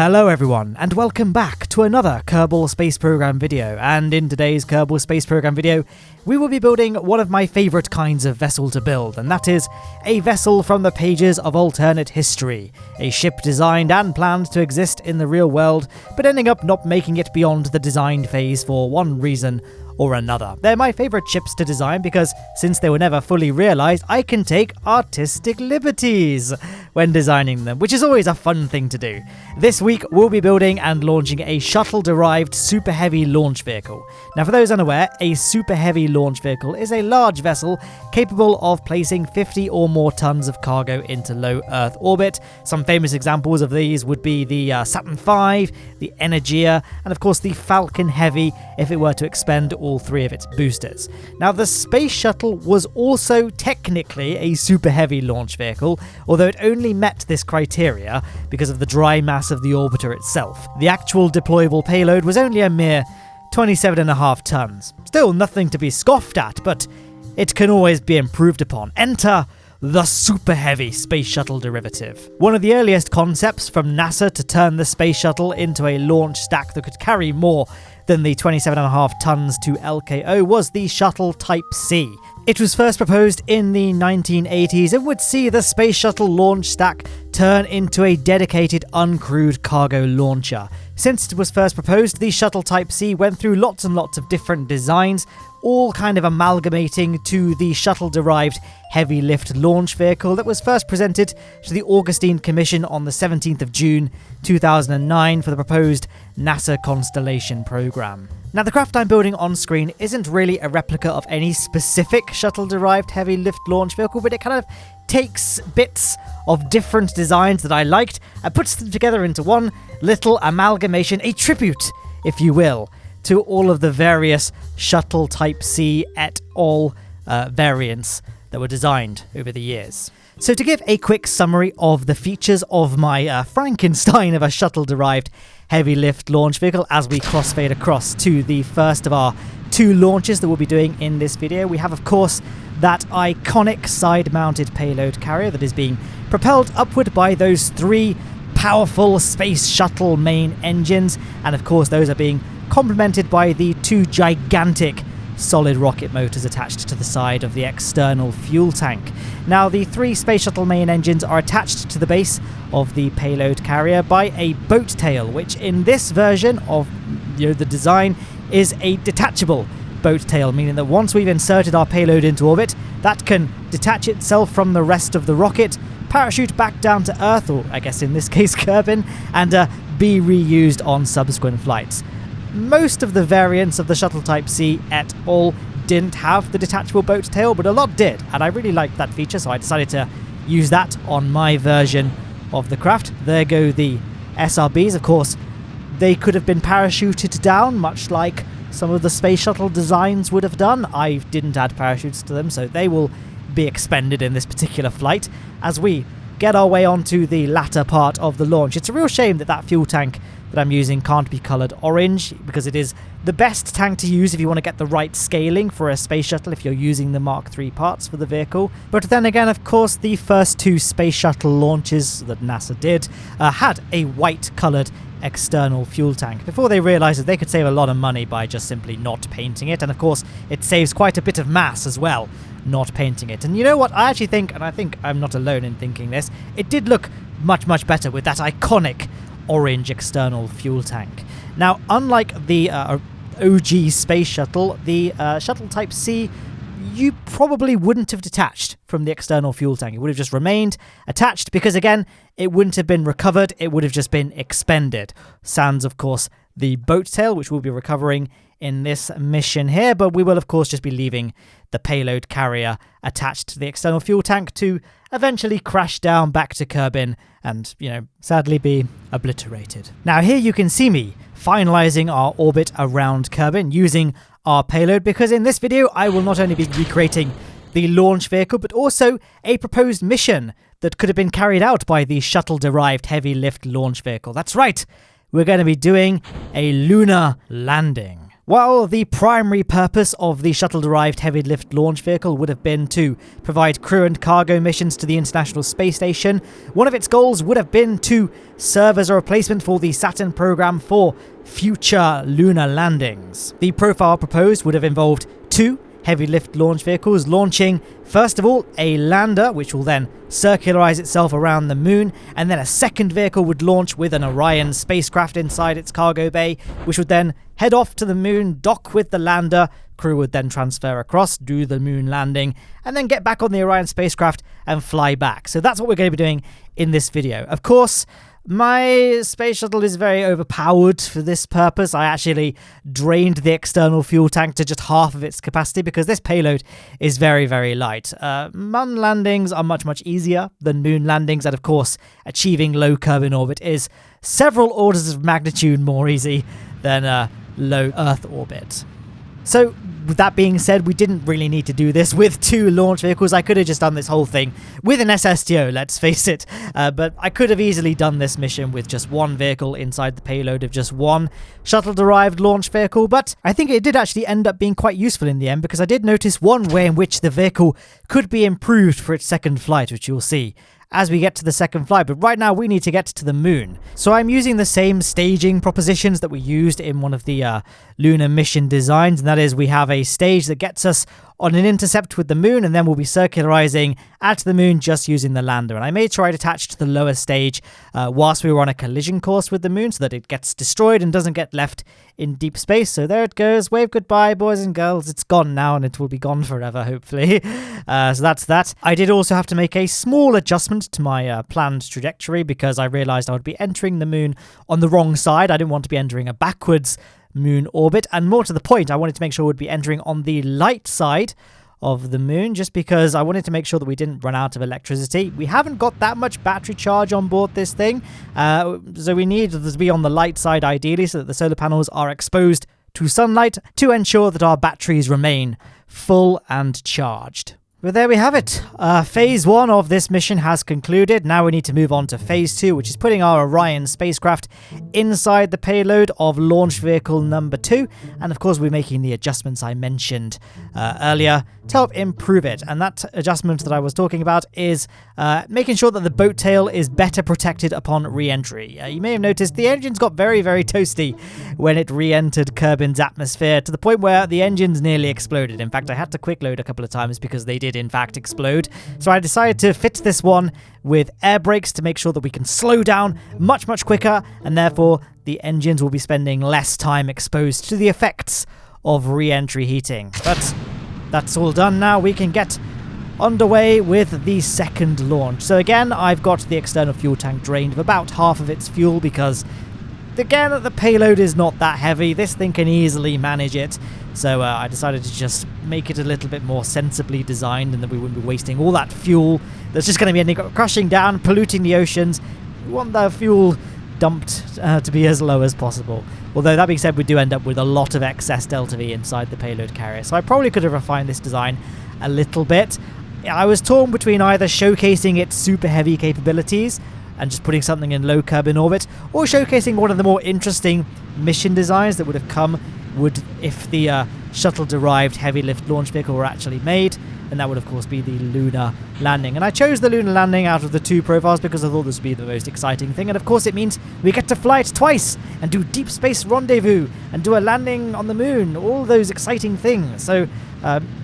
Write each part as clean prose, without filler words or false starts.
Hello everyone, and welcome back to another Kerbal Space Program video. And in today's Kerbal Space Program video, we will be building one of my favourite kinds of vessel to build, and that is a vessel from the pages of alternate history. A ship designed and planned to exist in the real world, but ending up not making it beyond the design phase for one reason or another. They're my favourite ships to design because, since they were never fully realised, I can take artistic liberties when designing them, which is always a fun thing to do. This week, we'll be building and launching a Shuttle-Derived Super Heavy launch vehicle. Now, for those unaware, a Super Heavy launch vehicle is a large vessel capable of placing 50 or more tons of cargo into low Earth orbit. Some famous examples of these would be the Saturn V, the Energia, and of course the Falcon Heavy if it were to expend all three of its boosters. Now, the Space Shuttle was also technically a super heavy launch vehicle, although it only met this criteria because of the dry mass of the orbiter itself. The actual deployable payload was only a mere 27.5 tons. Still nothing to be scoffed at, but it can always be improved upon. Enter the Super Heavy Space Shuttle derivative. One of the earliest concepts from NASA to turn the Space Shuttle into a launch stack that could carry more than the 27.5 tons to LKO was the Shuttle Type C. It was first proposed in the 1980s and would see the Space Shuttle launch stack turn into a dedicated uncrewed cargo launcher. Since it was first proposed, the Shuttle Type C went through lots and lots of different designs, all kind of amalgamating to the Shuttle-Derived Heavy Lift Launch Vehicle that was first presented to the Augustine Commission on the 17th of June 2009 for the proposed NASA Constellation program. Now, the craft I'm building on screen isn't really a replica of any specific Shuttle-Derived Heavy Lift Launch Vehicle, but it kind of takes bits of different designs that I liked and puts them together into one little amalgamation, a tribute, if you will, to all of the various Shuttle Type C et al. Variants that were designed over the years. So to give a quick summary of the features of my Frankenstein of a Shuttle-Derived Heavy Lift Launch Vehicle as we crossfade across to the first of our two launches that we'll be doing in this video, we have, of course, that iconic side-mounted payload carrier that is being propelled upward by those three powerful Space Shuttle main engines, and of course those are being complemented by the two gigantic solid rocket motors attached to the side of the external fuel tank. Now, the three Space Shuttle main engines are attached to the base of the payload carrier by a boat tail, which in this version of the design is a detachable boat tail, meaning that once we've inserted our payload into orbit, that can detach itself from the rest of the rocket, parachute back down to Earth, or I guess in this case Kerbin, and be reused on subsequent flights. Most of the variants of the Shuttle Type C et al. Didn't have the detachable boat tail, but a lot did, and I really liked that feature, so I decided to use that on my version of the craft. There go the SRBs. Of course, they could have been parachuted down, much like some of the Space Shuttle designs would have done. I didn't add parachutes to them, so they will be expended in this particular flight as we get our way onto the latter part of the launch. It's a real shame that that fuel tank that I'm using can't be coloured orange, because it is the best tank to use if you want to get the right scaling for a space shuttle if you're using the Mark III parts for the vehicle. But then again, of course, the first two space shuttle launches that NASA did had a white coloured external fuel tank before they realised that they could save a lot of money by just simply not painting it, and of course it saves quite a bit of mass as well not painting it. And you know what, I actually think, and I think I'm not alone in thinking this, it did look much better with that iconic orange external fuel tank. Now, unlike the OG Space Shuttle, the Shuttle Type C, you probably wouldn't have detached from the external fuel tank. It would have just remained attached because, again, it wouldn't have been recovered. It would have just been expended. Sans, of course, the boat tail, which we'll be recovering in this mission here, but we will, of course, just be leaving the payload carrier attached to the external fuel tank to eventually crash down back to Kerbin and, sadly be obliterated. Now, here you can see me finalizing our orbit around Kerbin using our payload, because in this video I will not only be recreating the launch vehicle, but also a proposed mission that could have been carried out by the Shuttle-Derived Heavy Lift Launch Vehicle. That's right, we're going to be doing a lunar landing. While the primary purpose of the Shuttle-Derived Heavy Lift Launch Vehicle would have been to provide crew and cargo missions to the International Space Station, one of its goals would have been to serve as a replacement for the Saturn program for future lunar landings. The profile proposed would have involved 2 heavy lift launch vehicles launching, first of all, a lander, which will then circularize itself around the moon, and then a second vehicle would launch with an Orion spacecraft inside its cargo bay, which would then head off to the moon, dock with the lander. Crew would then transfer across, do the moon landing, and then get back on the Orion spacecraft and fly back. So that's what we're going to be doing in this video. Of course, my space shuttle is very overpowered for this purpose. I actually drained the external fuel tank to just half of its capacity because this payload is very, very light. Moon landings are much, much easier than moon landings, and of course, achieving low Kerbin in orbit is several orders of magnitude more easy than low Earth orbit. So, with that being said, we didn't really need to do this with 2 launch vehicles. I could have just done this whole thing with an SSTO, let's face it. But I could have easily done this mission with just 1 vehicle inside the payload of just 1 shuttle-derived launch vehicle. But I think it did actually end up being quite useful in the end, because I did notice one way in which the vehicle could be improved for its second flight, which you'll see as we get to the second flight. But right now we need to get to the moon. So I'm using the same staging propositions that we used in one of the lunar mission designs, and that is we have a stage that gets us on an intercept with the moon, and then we'll be circularizing at the moon just using the lander. And I made sure I'd attach to the lower stage whilst we were on a collision course with the moon so that it gets destroyed and doesn't get left in deep space. So there it goes. Wave goodbye, boys and girls. It's gone now, and it will be gone forever, hopefully. So that's that. I did also have to make a small adjustment to my planned trajectory because I realized I would be entering the moon on the wrong side. I didn't want to be entering a backwards moon orbit, and more to the point, I wanted to make sure we'd be entering on the light side of the moon, just because I wanted to make sure that we didn't run out of electricity. We haven't got that much battery charge on board this thing, so we need to be on the light side ideally so that the solar panels are exposed to sunlight to ensure that our batteries remain full and charged. But there we have it. Phase 1 of this mission has concluded. Now we need to move on to Phase 2, which is putting our Orion spacecraft inside the payload of launch vehicle number 2. And of course, we're making the adjustments I mentioned earlier to help improve it. And that adjustment that I was talking about is making sure that the boat tail is better protected upon re-entry. You may have noticed the engines got very, very toasty when it re-entered Kerbin's atmosphere, to the point where the engines nearly exploded. In fact, I had to quick load a couple of times because they did in fact explode. So I decided to fit this one with air brakes to make sure that we can slow down much, much quicker, and therefore the engines will be spending less time exposed to the effects of re-entry heating. But that's all done now. We can get underway with the second launch. So again, I've got the external fuel tank drained of about half of its fuel because, again, the payload is not that heavy. This thing can easily manage it. So I decided to just make it a little bit more sensibly designed, and that we wouldn't be wasting all that fuel that's just going to be ending up crushing down, polluting the oceans. We want the fuel dumped to be as low as possible. Although that being said, we do end up with a lot of excess delta V inside the payload carrier. So I probably could have refined this design a little bit. I was torn between either showcasing its super heavy capabilities and just putting something in low Kerbin orbit, or showcasing one of the more interesting mission designs that would have come if the shuttle-derived heavy lift launch vehicle were actually made, and that would of course be the lunar landing. And I chose the lunar landing out of the 2 profiles because I thought this would be the most exciting thing, and of course it means we get to fly it twice and do deep space rendezvous and do a landing on the moon, all those exciting things. So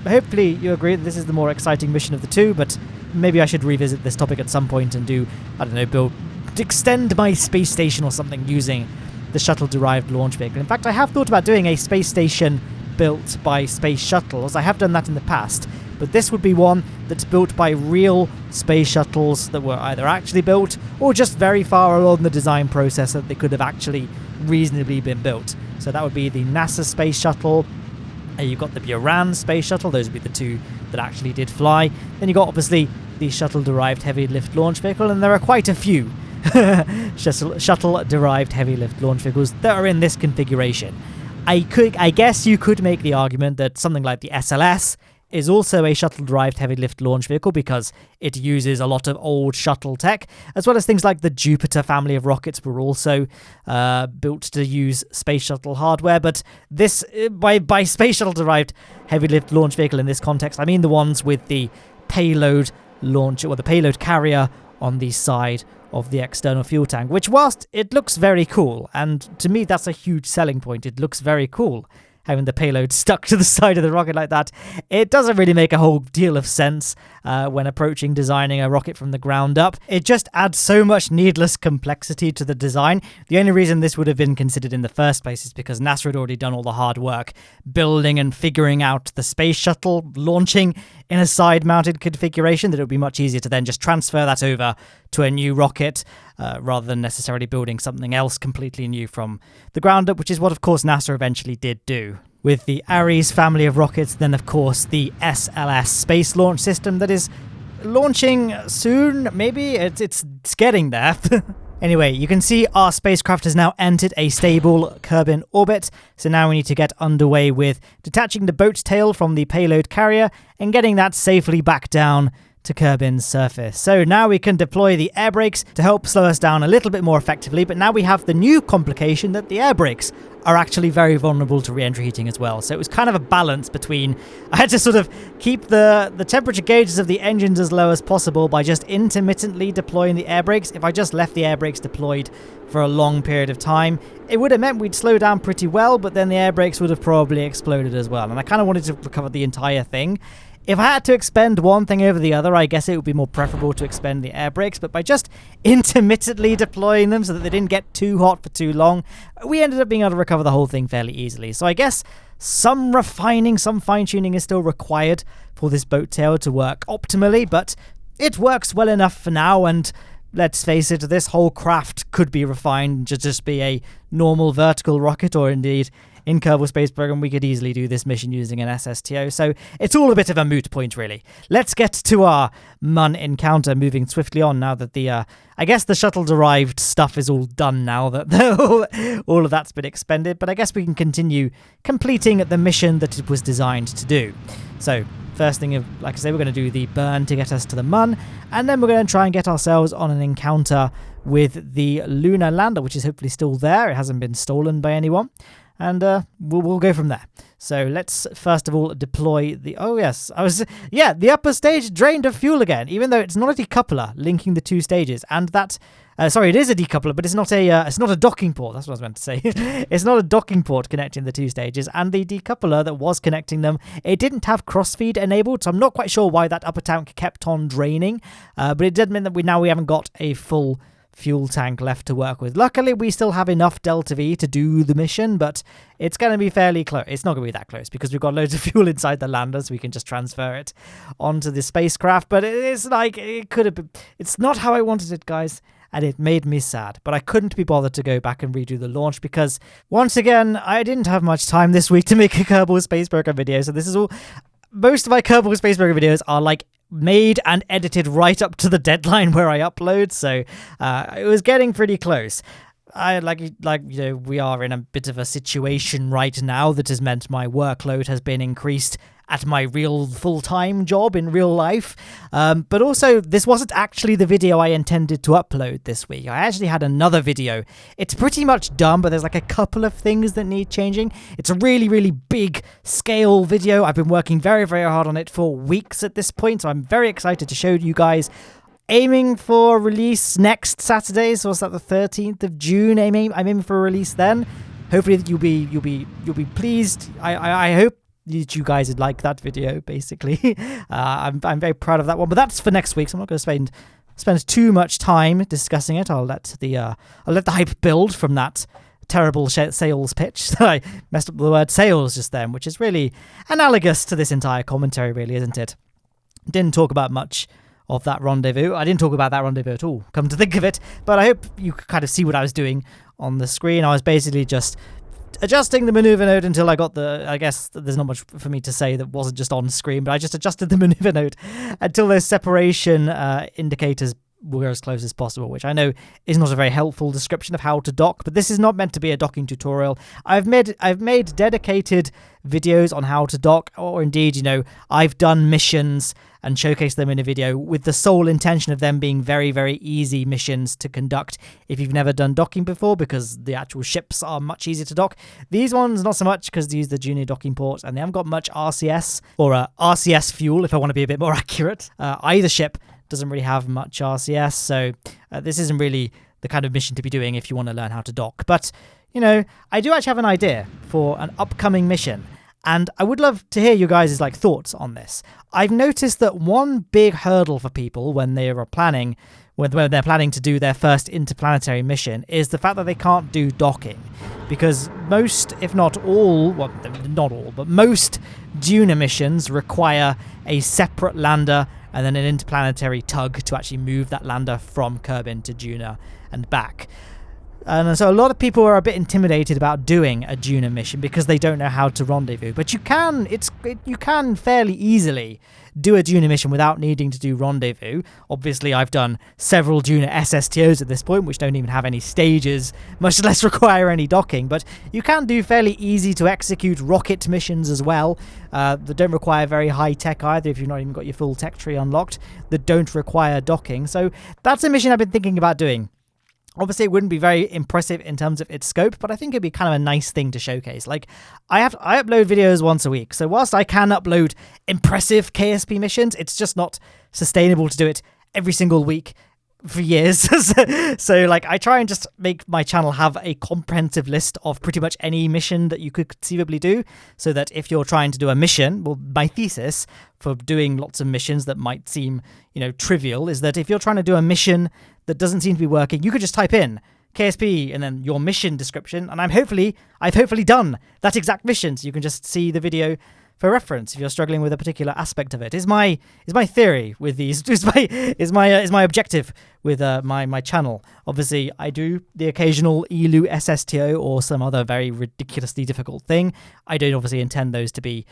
hopefully you agree that this is the more exciting mission of the 2, but maybe I should revisit this topic at some point and do, I don't know, extend my space station or something using the shuttle-derived launch vehicle. In fact, I have thought about doing a space station built by space shuttles. I have done that in the past, but this would be one that's built by real space shuttles that were either actually built or just very far along the design process that they could have actually reasonably been built. So that would be the NASA space shuttle. You've got the Buran space shuttle. Those would be the 2 that actually did fly. Then you've got obviously the shuttle-derived heavy lift launch vehicle, and there are quite a few shuttle-derived heavy lift launch vehicles that are in this configuration. I guess you could make the argument that something like the SLS is also a shuttle-derived heavy lift launch vehicle because it uses a lot of old shuttle tech, as well as things like the Jupiter family of rockets were also built to use space shuttle hardware. But this, by space shuttle-derived heavy lift launch vehicle in this context, I mean the ones with the payload launcher or the payload carrier on the side of the external fuel tank, which whilst it looks very cool, and to me that's a huge selling point, it looks very cool having the payload stuck to the side of the rocket like that, it doesn't really make a whole deal of sense when approaching designing a rocket from the ground up. It just adds so much needless complexity to the design. The only reason this would have been considered in the first place is because NASA had already done all the hard work building and figuring out the space shuttle launching in a side-mounted configuration, that it would be much easier to then just transfer that over to a new rocket rather than necessarily building something else completely new from the ground up, which is what, of course, NASA eventually did do. With the Ares family of rockets, then, of course, the SLS space launch system that is launching soon, maybe? It's getting there. Anyway, you can see our spacecraft has now entered a stable Kerbin orbit, so now we need to get underway with detaching the boat tail from the payload carrier and getting that safely back down to Kerbin's surface. So now we can deploy the air brakes to help slow us down a little bit more effectively, but now we have the new complication that the air brakes are actually very vulnerable to re-entry heating as well. So it was kind of a balance between, I had to sort of keep the temperature gauges of the engines as low as possible by just intermittently deploying the air brakes. If I just left the air brakes deployed for a long period of time, it would have meant we'd slow down pretty well, but then the air brakes would have probably exploded as well. And I kind of wanted to recover the entire thing. If I had to expend one thing over the other, I guess it would be more preferable to expend the air brakes, but by just intermittently deploying them so that they didn't get too hot for too long, we ended up being able to recover the whole thing fairly easily. So I guess some refining, some fine-tuning is still required for this boat tail to work optimally, but it works well enough for now, and let's face it, this whole craft could be refined to just be a normal vertical rocket, or indeed, in Kerbal Space Program, we could easily do this mission using an SSTO, so it's all a bit of a moot point, really. Let's get to our MUN encounter, moving swiftly on now that the, I guess the shuttle-derived stuff is all done now, that all of that's been expended, but I guess we can continue completing the mission that it was designed to do. So, first thing, like I say, we're going to do the burn to get us to the MUN, and then we're going to try and get ourselves on an encounter with the Lunar lander, which is hopefully still there. It hasn't been stolen by anyone. And we'll go from there. So let's first of all deploy the... Oh, yes. The upper stage drained of fuel again, even though it's not a decoupler linking the two stages. And that... sorry, it is a decoupler, but it's not a docking port. That's what I was meant to say. It's not a docking port connecting the two stages. And the decoupler that was connecting them, it didn't have crossfeed enabled, so I'm not quite sure why that upper tank kept on draining. But it did mean that we haven't got a full fuel tank left to work with. Luckily, we still have enough Delta V to do the mission, but it's going to be fairly close. It's not going to be that close because we've got loads of fuel inside the lander, so we can just transfer it onto the spacecraft. But it's like, it could have been... It's not how I wanted it, guys, and it made me sad. But I couldn't be bothered to go back and redo the launch because, once again, I didn't have much time this week to make a Kerbal Space Program video, so this is all... Most of my Kerbal Space Program videos are like made and edited right up to the deadline where I upload, so it was getting pretty close. We are in a bit of a situation right now that has meant my workload has been increased at my real full-time job in real life. But also, this wasn't actually the video I intended to upload this week. I actually had another video. It's pretty much done, but there's like a couple of things that need changing. It's a really, really big scale video. I've been working very, very hard on it for weeks at this point, so I'm very excited to show you guys. Aiming for release next Saturday, so what's that, the 13th of June? I'm aiming for a release then. Hopefully you'll be pleased. I hope that you guys would like that video, basically. I'm very proud of that one, but that's for next week, so I'm not going to spend too much time discussing it. I'll let the hype build from that terrible sales pitch. I messed up the word sales just then, which is really analogous to this entire commentary, really, isn't it? Didn't talk about much of that rendezvous. I didn't talk about that rendezvous at all, come to think of it, but I hope you could kind of see what I was doing on the screen. I was basically just adjusting the maneuver node until I got I guess there's not much for me to say that wasn't just on screen, but I just adjusted the maneuver node until those separation indicators we're as close as possible, which I know is not a very helpful description of how to dock, but this is not meant to be a docking tutorial. I've made dedicated videos on how to dock, or indeed, I've done missions and showcased them in a video with the sole intention of them being very, very easy missions to conduct if you've never done docking before, because the actual ships are much easier to dock. These ones, not so much, because they use the junior docking port, and they haven't got much RCS, or RCS fuel, if I want to be a bit more accurate. Either ship doesn't really have much RCS, so this isn't really the kind of mission to be doing if you want to learn how to dock. But, I do actually have an idea for an upcoming mission, and I would love to hear you guys' thoughts on this. I've noticed that one big hurdle for people when they're planning to do their first interplanetary mission is the fact that they can't do docking, because most, if not all, well, not all, but most Lunar missions require a separate lander and then an interplanetary tug to actually move that lander from Kerbin to Lunar and back. And so a lot of people are a bit intimidated about doing a Lunar mission because they don't know how to rendezvous. But you can fairly easily do a Lunar mission without needing to do rendezvous. Obviously, I've done several Lunar SSTOs at this point, which don't even have any stages, much less require any docking. But you can do fairly easy to execute rocket missions as well, that don't require very high tech either if you've not even got your full tech tree unlocked, that don't require docking. So that's a mission I've been thinking about doing. Obviously, it wouldn't be very impressive in terms of its scope, but I think it'd be kind of a nice thing to showcase. I upload videos once a week, so whilst I can upload impressive KSP missions, it's just not sustainable to do it every single week for years. So I try and just make my channel have a comprehensive list of pretty much any mission that you could conceivably do, so that if you're trying to do a mission, well, my thesis for doing lots of missions that might seem, trivial is that if you're trying to do a mission that doesn't seem to be working, you could just type in KSP and then your mission description, and I've hopefully done that exact mission, so you can just see the video for reference if you're struggling with a particular aspect of it. Is my theory with these, is my objective with my channel. Obviously, I do the occasional ELU SSTO or some other very ridiculously difficult thing. I don't obviously intend those to be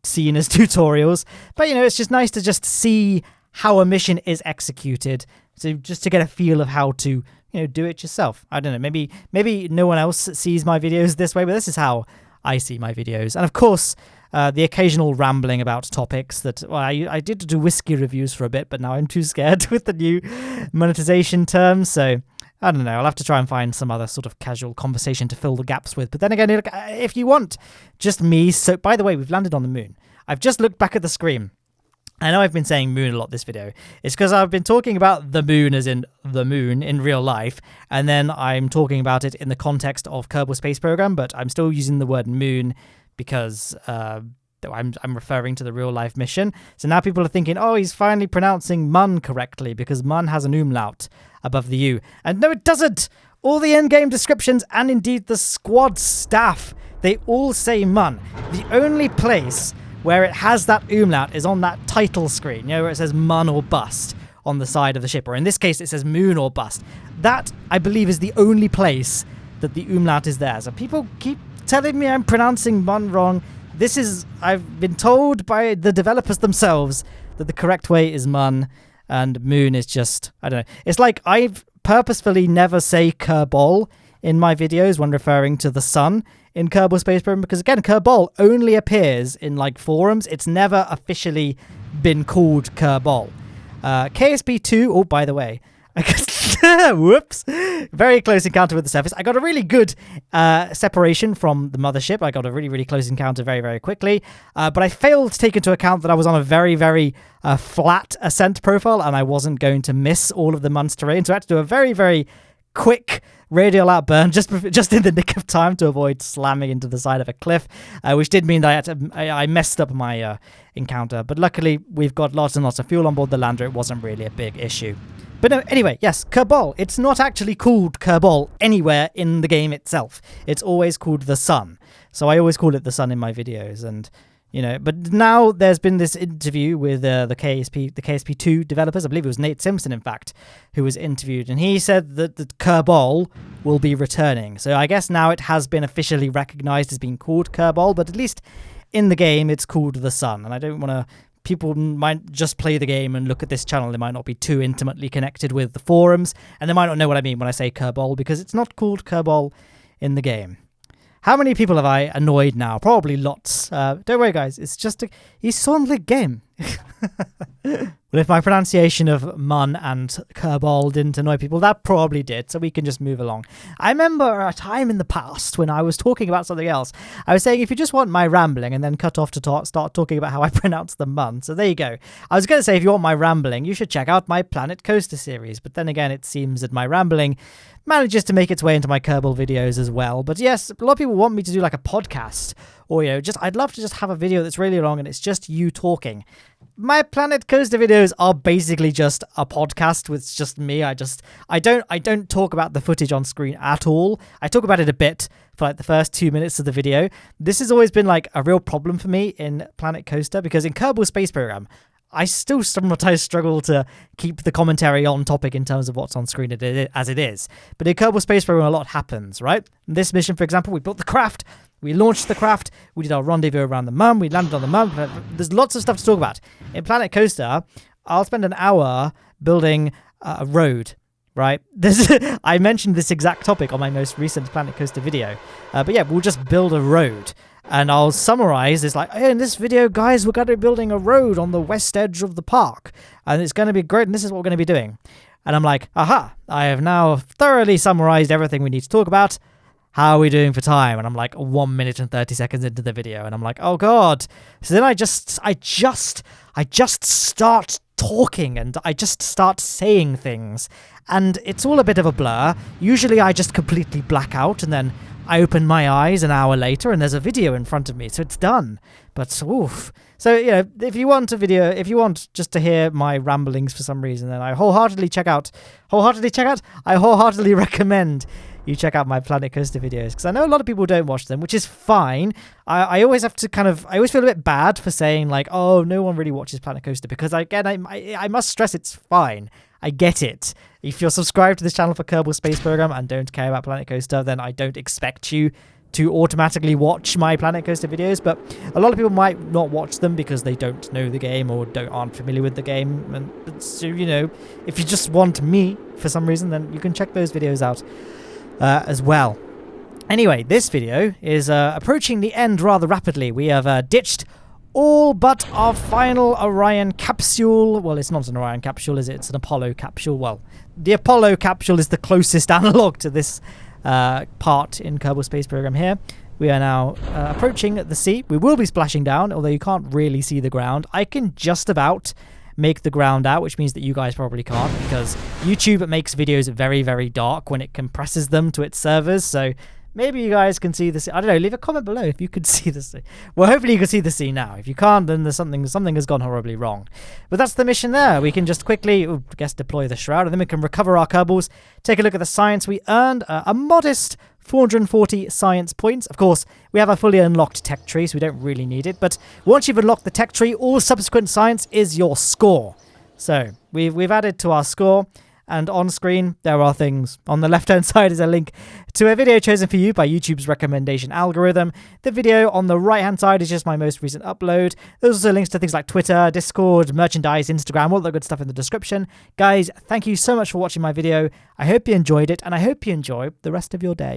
seen as tutorials, but it's just nice to just see how a mission is executed, so just to get a feel of how to do it yourself. I don't know, maybe no one else sees my videos this way, but this is how I see my videos. And of course, the occasional rambling about topics that, well, I did do whiskey reviews for a bit, but now I'm too scared with the new monetization terms, so I don't know, I'll have to try and find some other sort of casual conversation to fill the gaps with. But then again, if you want just me, so by the way, we've landed on the moon. I've just looked back at the screen. I know I've been saying moon a lot this video. It's because I've been talking about the moon as in the moon in real life, and then I'm talking about it in the context of Kerbal Space Program, but I'm still using the word moon because I'm referring to the real life mission. So now people are thinking, oh, he's finally pronouncing mun correctly because mun has an umlaut above the U. And no, it doesn't. All the endgame descriptions and indeed the squad staff, they all say mun. The only place where it has that umlaut is on that title screen, where it says mun or bust on the side of the ship, or in this case it says moon or bust. That, I believe, is the only place that the umlaut is there. So people keep telling me I'm pronouncing mun wrong. I've been told by the developers themselves that the correct way is mun, and moon is just, I don't know. It's like I've purposefully never say Kerbal in my videos when referring to the sun in Kerbal Space Program, because again, Kerbal only appears in forums. It's never officially been called Kerbal. KSP2, oh, by the way, whoops, very close encounter with the surface. I got a really good separation from the mothership. I got a really, really close encounter very, very quickly, but I failed to take into account that I was on a very, very flat ascent profile, and I wasn't going to miss all of the month's terrain, so I had to do a very, very quick radial outburn just in the nick of time to avoid slamming into the side of a cliff, which did mean that I messed up my encounter. But luckily, we've got lots and lots of fuel on board the lander. It wasn't really a big issue. But no, anyway, yes, Kerbal. It's not actually called Kerbal anywhere in the game itself. It's always called the sun. So I always call it the sun in my videos, and but now there's been this interview with the KSP2 developers. I believe it was Nate Simpson, in fact, who was interviewed, and he said that the Kerbal will be returning. So I guess now it has been officially recognized as being called Kerbal, but at least in the game it's called the sun. And I don't want to people might just play the game and look at this channel. They might not be too intimately connected with the forums, and they might not know what I mean when I say Kerbal, because it's not called Kerbal in the game. How many people have I annoyed now? Probably lots. Don't worry, guys. It's just a only game. Well, if my pronunciation of Mun and Kerbal didn't annoy people, that probably did, so we can just move along. I remember a time in the past when I was talking about something else. I was saying if you just want my rambling and then cut off to start talking about how I pronounce the Mun. So there you go. I was going to say if you want my rambling, you should check out my Planet Coaster series, but then again, it seems that my rambling manages to make its way into my Kerbal videos as well. But yes, a lot of people want me to do like a podcast, or I'd love to just have a video that's really long and it's just you talking. My Planet Coaster videos are basically just a podcast with just me. I don't talk about the footage on screen at all. I talk about it a bit for like the first 2 minutes of the video. This has always been like a real problem for me in Planet Coaster, because in Kerbal Space Program, I still sometimes struggle to keep the commentary on topic in terms of what's on screen as it is. But in Kerbal Space Program, a lot happens, right? In this mission, for example, we built the craft, we launched the craft, we did our rendezvous around the Mun, we landed on the Mun. There's lots of stuff to talk about. In Planet Coaster, I'll spend an hour building a road, right? I mentioned this exact topic on my most recent Planet Coaster video. But yeah, we'll just build a road. And I'll summarize this like, hey, in this video, guys, we're going to be building a road on the west edge of the park. And it's going to be great, and this is what we're going to be doing. And I'm like, aha, I have now thoroughly summarized everything we need to talk about. How are we doing for time? And I'm like 1 minute and 30 seconds into the video, and I'm like, oh god. So then I just start talking, and I just start saying things, and it's all a bit of a blur. Usually I just completely black out, and then I open my eyes an hour later and there's a video in front of me, so it's done. But oof. So, if you want a video, if you want just to hear my ramblings for some reason, then I wholeheartedly recommend you check out my Planet Coaster videos, because I know a lot of people don't watch them, which is fine. I always have to I always feel a bit bad for saying like, oh, no one really watches Planet Coaster, because again, I must stress it's fine. I get it. If you're subscribed to this channel for Kerbal Space Program and don't care about Planet Coaster, then I don't expect you to automatically watch my Planet Coaster videos, but a lot of people might not watch them because they don't know the game or aren't familiar with the game. And so, if you just want me for some reason, then you can check those videos out as well. Anyway, this video is approaching the end rather rapidly. We have ditched all but our final Orion capsule. Well, it's not an Orion capsule, is it? It's an Apollo capsule. Well, the Apollo capsule is the closest analog to this part in Kerbal Space Program here. We are now approaching the sea. We will be splashing down, although you can't really see the ground. I can just about make the ground out, which means that you guys probably can't, because YouTube makes videos very, very dark when it compresses them to its servers, so maybe you guys can see the sea. I don't know, leave a comment below if you could see the sea. Well, hopefully you can see the sea now. If you can't, then there's something has gone horribly wrong. But that's the mission there. We can just quickly, deploy the shroud, and then we can recover our Kerbals, take a look at the science. We earned a modest 440 science points. Of course, we have a fully unlocked tech tree, so we don't really need it. But once you've unlocked the tech tree, all subsequent science is your score. So we've added to our score. And on screen, there are things. On the left-hand side is a link to a video chosen for you by YouTube's recommendation algorithm. The video on the right-hand side is just my most recent upload. There's also links to things like Twitter, Discord, merchandise, Instagram, all the good stuff in the description. Guys, thank you so much for watching my video. I hope you enjoyed it, and I hope you enjoy the rest of your day.